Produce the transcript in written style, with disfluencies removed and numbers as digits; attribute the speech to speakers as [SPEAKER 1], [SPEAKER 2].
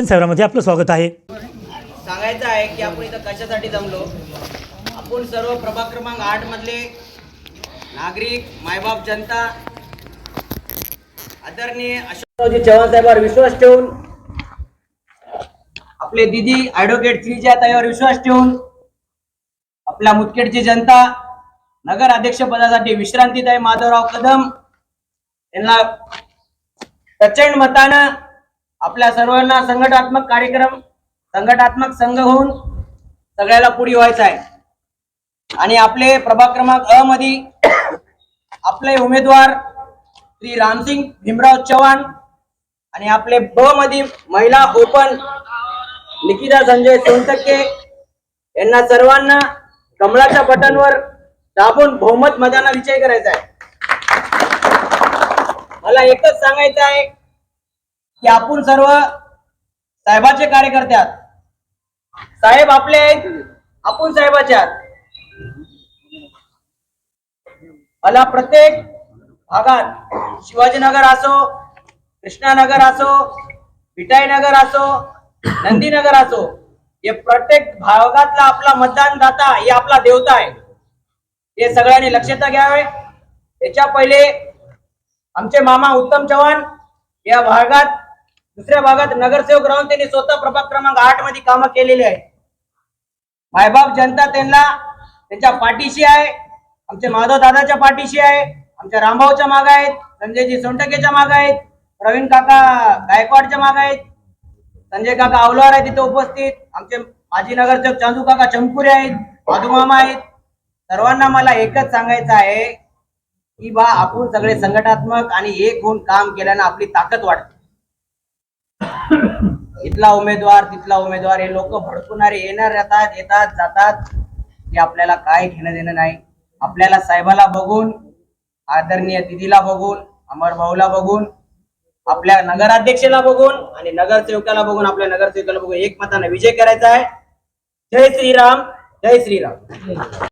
[SPEAKER 1] जनसेवामध्ये आपलं स्वागत आहे।
[SPEAKER 2] सांगायचं आहे की आपण इथं कशासाठी जमलो। आपण सर्व प्रभाग क्रमांक 8 मधले नागरिक, मायबाप, जनता आदरणीय अशोकरावजी चव्हाण साहेबांवर विश्वास ठेवून, आपले दीदी ॲडव्होकेट श्रीजा ताईवर विश्वास ठेवून, आपल्या मुदखेडची जनता नगर अध्यक्ष पदासाठी विश्रांतीताई माधवराव कदम यांना प्रचंड मतानं आपल्या सर्वांना संघटनात्मक संघ होऊन सगळ्याला पुढे व्हायचं आहे। आणि आपले प्रभाग क्रमांक अ मध्ये आपले उमेदवार श्री रामसिंग भीमराव चव्हाण आणि आपले ब मध्ये महिला ओपन निकिता संजय सोनटक्के यांना सर्वांना कमळाच्या बटनवर दाबून बहुमत मताने विजय करायचा आहे। मला एकच सांगायचं आहे की आपण सर्व साहेबाचे कार्यकर्ते आहात। साहेब आपले आहेत, आपण साहेबाचे आहात। मला प्रत्येक भागात शिवाजीनगर असो, कृष्णानगर असो, विटाईनगर असो, नंदीनगर असो, हे प्रत्येक भागातला आपला मतदानदाता हे आपला देवता आहे। हे सगळ्यांनी लक्षात घ्यावे। याच्या पहिले आमचे मामा उत्तम चव्हाण या भागात दुसऱ्या भागात नगरसेवक राहून त्यांनी स्वतः प्रभाग क्रमांक 8 मध्ये कामं केलेली आहेत। मायबाप जनता त्यांना त्यांच्या पाठीशी आहे। आमचे माधव दादाच्या पाठीशी आहे, आमच्या रामभाऊच्या मागे आहेत, संजयजी सोनटकेच्या मागे आहेत, प्रवीण काका गायकवाडच्या मागे आहेत, संजय काका आवलार आहेत तिथे उपस्थित, आमचे माजी नगरसेवक चांदू काका चमकुरे आहेत, माधुमामा आहेत। सर्वांना मला एकच सांगायचं आहे की बा आपण सगळे संघटनात्मक आणि एक होऊन काम केल्याने आपली ताकद वाढते। इथला उमेदवार तिथला उमेदवार हे लोक भडकवणारे येतात जातात, हे आपल्याला काय घेणं देणं नाही। आपल्याला साहेबाला बघून, आदरणीय दिदीला बघून, अमर भाऊला बघून, आपल्या नगराध्यक्षाला बघून आणि नगरसेवकाला बघून, आपल्या नगरसेवकाला बघून एक मताने विजय करायचा आहे। जय श्रीराम, जय श्रीराम।